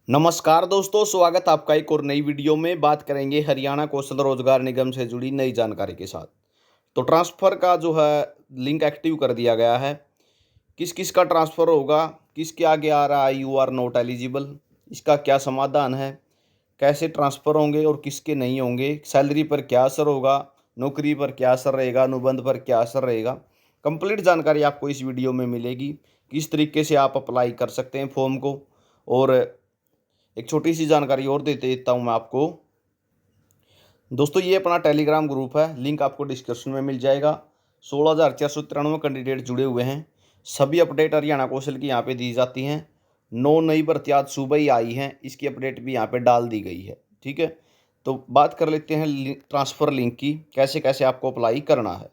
नमस्कार दोस्तों, स्वागत आपका एक और नई वीडियो में। बात करेंगे हरियाणा कौशल रोजगार निगम से जुड़ी नई जानकारी के साथ। तो ट्रांसफ़र का जो है लिंक एक्टिव कर दिया गया है। किस किस का ट्रांसफ़र होगा, किसके आगे आ रहा है यू आर नॉट एलिजिबल, इसका क्या समाधान है, कैसे ट्रांसफ़र होंगे और किसके नहीं होंगे, सैलरी पर क्या असर होगा, नौकरी पर क्या असर रहेगा, अनुबंध पर क्या असर रहेगा। कंप्लीट जानकारी आपको इस वीडियो में मिलेगी। किस तरीके से आप अप्लाई कर सकते हैं फॉर्म को। और एक छोटी सी जानकारी और दे देता हूँ मैं आपको। दोस्तों, ये अपना टेलीग्राम ग्रुप है, लिंक आपको डिस्क्रिप्शन में मिल जाएगा। 16,493 कैंडिडेट जुड़े हुए हैं। सभी अपडेट हरियाणा कौशल की यहाँ पे दी जाती हैं। 9 नई भर्तियां आज सुबह ही आई हैं, इसकी अपडेट भी यहाँ पे डाल दी गई है। ठीक है, तो बात कर लेते हैं ट्रांसफ़र लिंक की, कैसे कैसे आपको अप्लाई करना है।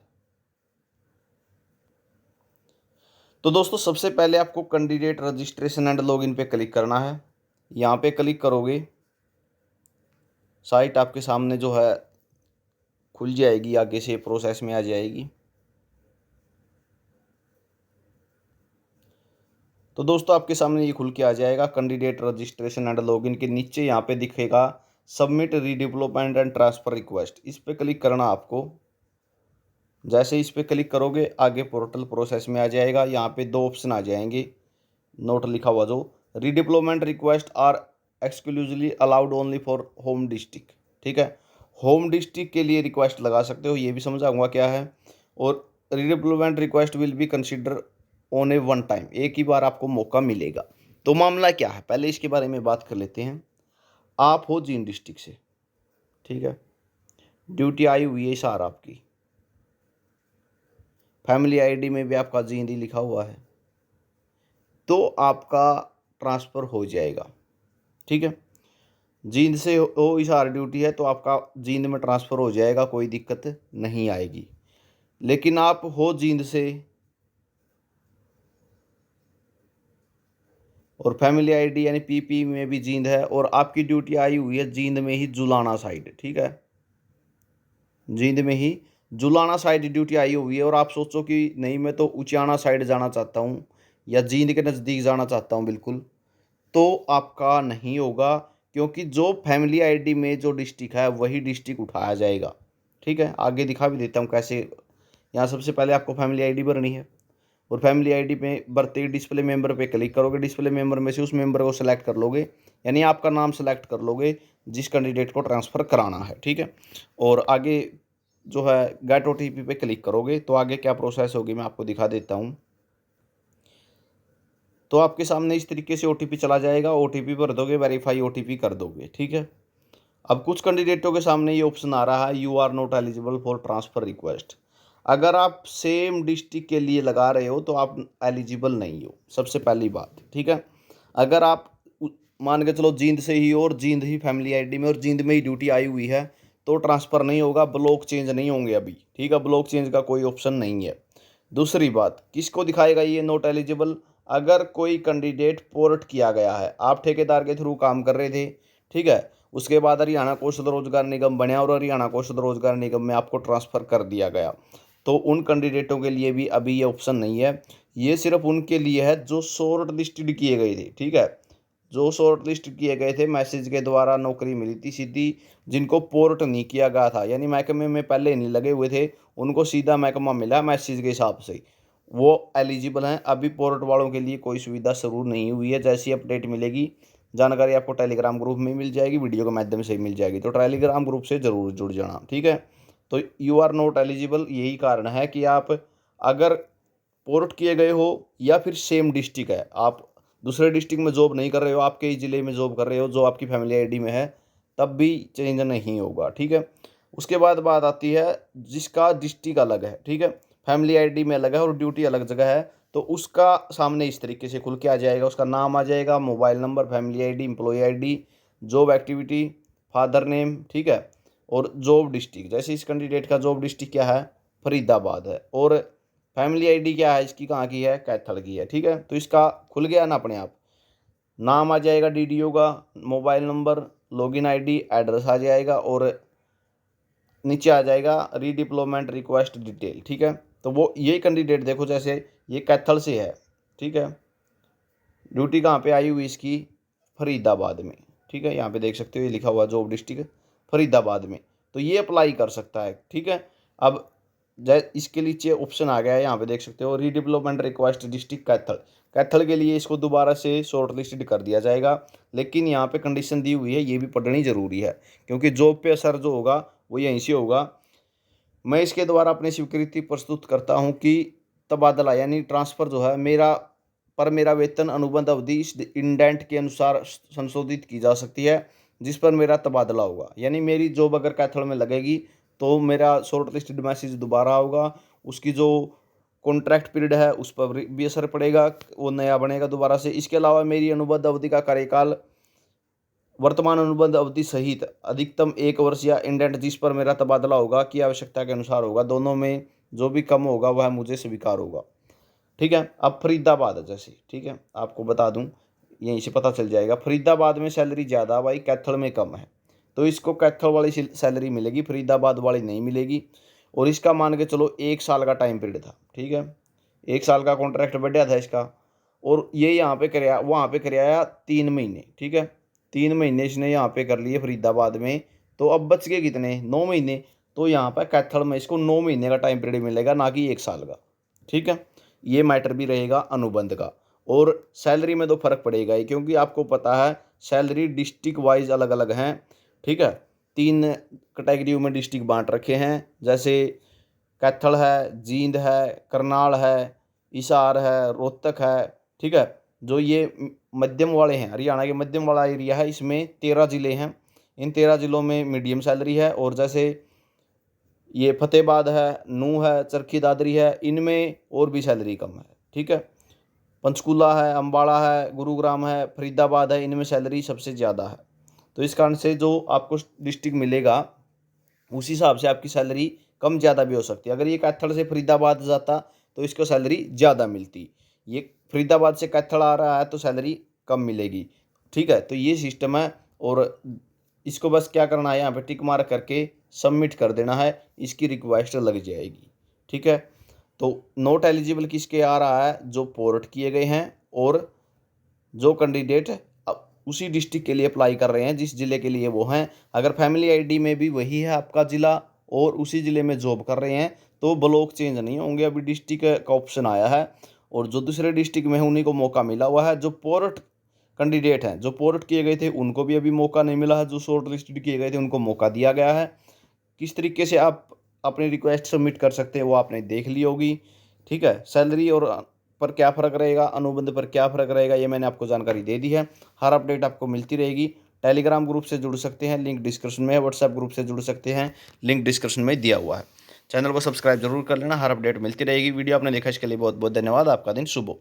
तो दोस्तों, सबसे पहले आपको कैंडिडेट रजिस्ट्रेशन एंड लॉगिन पे क्लिक करना है। यहाँ पे क्लिक करोगे, साइट आपके सामने जो है खुल जाएगी, आगे से प्रोसेस में आ जाएगी। तो दोस्तों, आपके सामने ये खुल के आ जाएगा। कैंडिडेट रजिस्ट्रेशन एंड लॉगिन के नीचे यहाँ पे दिखेगा submit redevelopment and transfer request, इस पे क्लिक करना आपको। जैसे इस पे क्लिक करोगे, आगे पोर्टल प्रोसेस में आ जाएगा। यहाँ पे दो ऑप्शन आ जाएंगे, नोट लिखा हुआ जो redeployment request are exclusively allowed only for home district. ठीक है, होम डिस्ट्रिक्ट के लिए रिक्वेस्ट लगा सकते हो, ये भी समझाऊंगा क्या है। और redeployment request will be consider on A one time, एक ही बार आपको मौका मिलेगा। तो मामला क्या है, पहले इसके बारे में बात कर लेते हैं। आप हो जींद डिस्ट्रिक्ट से, ठीक है, ड्यूटी आई हुई है सार आपकी, फैमिली आईडी में भी आपका जींद ही लिखा हुआ है, तो आपका ट्रांसफ़र हो जाएगा। ठीक है, जींद से हो हिसार ड्यूटी है तो आपका जींद में ट्रांसफ़र हो जाएगा, कोई दिक्कत नहीं आएगी। लेकिन आप हो जींद से और फैमिली आईडी यानी पीपी में भी जींद है, और आपकी ड्यूटी आई हुई है जींद में ही जुलाना साइड। ठीक है, जींद में ही जुलाना साइड ड्यूटी आई हुई है, और आप सोचो कि नहीं मैं तो उचाना साइड जाना चाहता हूँ या जींद के नज़दीक जाना चाहता हूँ, बिल्कुल, तो आपका नहीं होगा। क्योंकि जो फैमिली आईडी में जो डिस्ट्रिक्ट है वही डिस्ट्रिक्ट उठाया जाएगा। ठीक है, आगे दिखा भी देता हूँ कैसे। यहाँ सबसे पहले आपको फैमिली आईडी भरनी है, और फैमिली आईडी पे भरते ही डिस्प्ले मेंबर पे क्लिक करोगे। डिस्प्ले मेंबर में से उस मेंबर को सेलेक्ट कर लोगे, यानी आपका नाम सेलेक्ट कर लोगे जिस कैंडिडेट को ट्रांसफ़र कराना है। ठीक है, और आगे जो है गेट ओटीपी पे क्लिक करोगे, तो आगे क्या प्रोसेस होगी मैं आपको दिखा देता हूँ। तो आपके सामने इस तरीके से ओटीपी चला जाएगा, ओटीपी भर दोगे, वेरीफाई ओटीपी कर दोगे। ठीक है, अब कुछ कैंडिडेटों के सामने ये ऑप्शन आ रहा है, you are not eligible for transfer request. अगर आप सेम डिस्ट्रिक्ट के लिए लगा रहे हो तो आप एलिजिबल नहीं हो, सबसे पहली बात। ठीक है, अगर आप मान के चलो जींद से ही और जींद ही फैमिली आईडी में और जींद में ही ड्यूटी आई हुई है, तो ट्रांसफ़र नहीं होगा, ब्लॉक चेंज नहीं होंगे अभी। ठीक है, ब्लॉक चेंज का कोई ऑप्शन नहीं है। दूसरी बात, किसको दिखाएगा ये नॉट एलिजिबल, अगर कोई कैंडिडेट पोर्ट किया गया है, आप ठेकेदार के थ्रू काम कर रहे थे, ठीक है, उसके बाद हरियाणा कौशल रोजगार निगम बनया और हरियाणा कौशल रोजगार निगम में आपको ट्रांसफ़र कर दिया गया, तो उन कैंडिडेटों के लिए भी अभी ये ऑप्शन नहीं है। ये सिर्फ उनके लिए है जो शॉर्ट लिस्टेड किए गए थे। ठीक है, जो शॉर्ट लिस्ट किए गए थे, मैसेज के द्वारा नौकरी मिली थी सीधी, जिनको पोर्ट नहीं किया गया था, यानी महकमे में पहले नहीं लगे हुए थे, उनको सीधा महकमा मिला मैसेज के हिसाब से, वो एलिजिबल हैं। अभी पोर्ट वालों के लिए कोई सुविधा शुरू नहीं हुई है। जैसी अपडेट मिलेगी, जानकारी आपको टेलीग्राम ग्रुप में मिल जाएगी, वीडियो के माध्यम से ही मिल जाएगी, तो टेलीग्राम ग्रुप से ज़रूर जुड़ जाना। ठीक है, तो यू आर नॉट एलिजिबल यही कारण है कि आप अगर पोर्ट किए गए हो या फिर सेम डिस्ट्रिक्ट है, आप दूसरे डिस्ट्रिक्ट में जॉब नहीं कर रहे हो, आपके ही ज़िले में जॉब कर रहे हो जो आपकी फैमिली आईडी में है, तब भी चेंज नहीं होगा। ठीक है, उसके बाद बात आती है जिसका डिस्ट्रिक्ट अलग है, ठीक है, फैमिली आईडी में अलग है और ड्यूटी अलग जगह है, तो उसका सामने इस तरीके से खुल के आ जाएगा। उसका नाम आ जाएगा, mobile number, family ID, employee ID, job activity, father name, ठीक है, और जॉब डिस्ट्रिक्ट। जैसे इस कैंडिडेट का जॉब डिस्ट्रिक्ट क्या है, फरीदाबाद है, और फैमिली आईडी क्या है इसकी, कहाँ की है, कैथल की है। ठीक है, तो इसका खुल गया ना अपने आप, नाम आ जाएगा डीडीओ का, mobile number, login ID, address आ जाएगा, और नीचे आ जाएगा रीडिप्लॉयमेंट रिक्वेस्ट डिटेल। ठीक है, तो वो ये कैंडिडेट देखो, जैसे ये कैथल से है, ठीक है, ड्यूटी कहाँ पे आई हुई इसकी, फरीदाबाद में, ठीक है। यहाँ पे देख सकते हो ये लिखा हुआ जॉब डिस्ट्रिक्ट फरीदाबाद में, तो ये अप्लाई कर सकता है, ठीक है। अब इसके नीचे ऑप्शन आ गया है, यहाँ पे देख सकते हो redevelopment request district Kaithal. Kaithal के लिए इसको दोबारा से शॉर्ट लिस्टेड कर दिया जाएगा, लेकिन यहाँ पे कंडीशन दी हुई है, ये भी पढ़नी जरूरी है, क्योंकि जॉब पे असर जो होगा वो यहीं से होगा। मैं इसके द्वारा अपनी स्वीकृति प्रस्तुत करता हूँ कि तबादला यानी ट्रांसफ़र जो है मेरा वेतन अनुबंध अवधि इस इंडेंट के अनुसार संशोधित की जा सकती है, जिस पर मेरा तबादला होगा। यानी मेरी जॉब अगर कैथल में लगेगी तो मेरा शॉर्ट लिस्टेड मैसेज दोबारा होगा, उसकी जो कॉन्ट्रैक्ट पीरियड है उस पर भी असर पड़ेगा, वो नया बनेगा दोबारा से। इसके अलावा मेरी अनुबंध अवधि का कार्यकाल वर्तमान अनुबंध अवधि सहित अधिकतम 1 वर्ष या इंडेंट जिस पर मेरा तबादला होगा की आवश्यकता के अनुसार होगा, दोनों में जो भी कम होगा वह मुझे स्वीकार होगा, ठीक है। अब फरीदाबाद है जैसे, ठीक है, आपको बता दूं यहीं से पता चल जाएगा। फरीदाबाद में सैलरी ज़्यादा भाई, कैथल में कम है, तो इसको कैथल वाली सैलरी मिलेगी, फरीदाबाद वाली नहीं मिलेगी। और इसका मान के चलो 1 साल का टाइम पीरियड था, ठीक है, 1 साल का कॉन्ट्रैक्ट बढ़िया था इसका। और ये यहाँ पे कराया, वहाँ पे कराया 3 महीने, ठीक है, 3 महीने इसने यहाँ पे कर लिए फरीदाबाद में, तो अब बच गए कितने, 9 महीने। तो यहाँ पर कैथल में इसको 9 महीने का टाइम पीरियड मिलेगा, ना कि 1 साल का, ठीक है। ये मैटर भी रहेगा अनुबंध का। और सैलरी में तो फर्क पड़ेगा ही, क्योंकि आपको पता है सैलरी डिस्ट्रिक्ट वाइज अलग अलग हैं, ठीक है। 3 कैटेगरियों में डिस्ट्रिक्ट बांट रखे हैं, जैसे कैथल है, जींद है, करनाल है, हिसार है, रोहतक है, ठीक है। जो ये मध्यम वाले हैं, हरियाणा के मध्यम वाला एरिया है, इसमें 13 ज़िले हैं, इन 13 ज़िलों में मीडियम सैलरी है। और जैसे ये फतेहाबाद है, नूह है, चरखी दादरी है, इनमें और भी सैलरी कम है, ठीक है। पंचकूला है, अम्बाड़ा है, गुरुग्राम है, फरीदाबाद है, इनमें सैलरी सबसे ज़्यादा है। तो इस कारण से जो आपको डिस्ट्रिक्ट मिलेगा उस हिसाब से आपकी सैलरी कम ज़्यादा भी हो सकती है। अगर ये कैथल से फरीदाबाद जाता तो इसको सैलरी ज़्यादा मिलती, ये फरीदाबाद से कैथल आ रहा है तो सैलरी कम मिलेगी, ठीक है। तो ये सिस्टम है, और इसको बस क्या करना है, यहाँ पे टिक मार्क करके सबमिट कर देना है, इसकी रिक्वेस्ट लग जाएगी, ठीक है। तो नोट एलिजिबल किसके आ रहा है, जो पोर्ट किए गए हैं और जो कैंडिडेट उसी डिस्ट्रिक्ट के लिए अप्लाई कर रहे हैं जिस ज़िले के लिए वो हैं। अगर फैमिली आईडी में भी वही है आपका ज़िला और उसी ज़िले में जॉब कर रहे हैं तो ब्लॉक चेंज नहीं होंगे, अभी डिस्ट्रिक्ट का ऑप्शन आया है। और जो दूसरे डिस्ट्रिक्ट में है उन्हीं को मौका मिला हुआ है। जो पोर्ट कैंडिडेट हैं, जो पोर्ट किए गए थे, उनको भी अभी मौका नहीं मिला है, जो शॉर्ट लिस्टेड किए गए थे उनको मौका दिया गया है। किस तरीके से आप अपनी रिक्वेस्ट सबमिट कर सकते हैं वो आपने देख ली होगी, ठीक है। सैलरी और पर क्या फ़र्क रहेगा, अनुबंध पर क्या फ़र्क रहेगा, ये मैंने आपको जानकारी दे दी है। हर अपडेट आपको मिलती रहेगी। टेलीग्राम ग्रुप से जुड़ सकते हैं, लिंक डिस्क्रिप्शन में है। व्हाट्सएप ग्रुप से जुड़ सकते हैं, लिंक डिस्क्रिप्शन में दिया हुआ है। चैनल को सब्सक्राइब जरूर कर लेना, हर अपडेट मिलती रहेगी। वीडियो आपने देखा इसके लिए बहुत बहुत धन्यवाद। आपका दिन शुभ हो।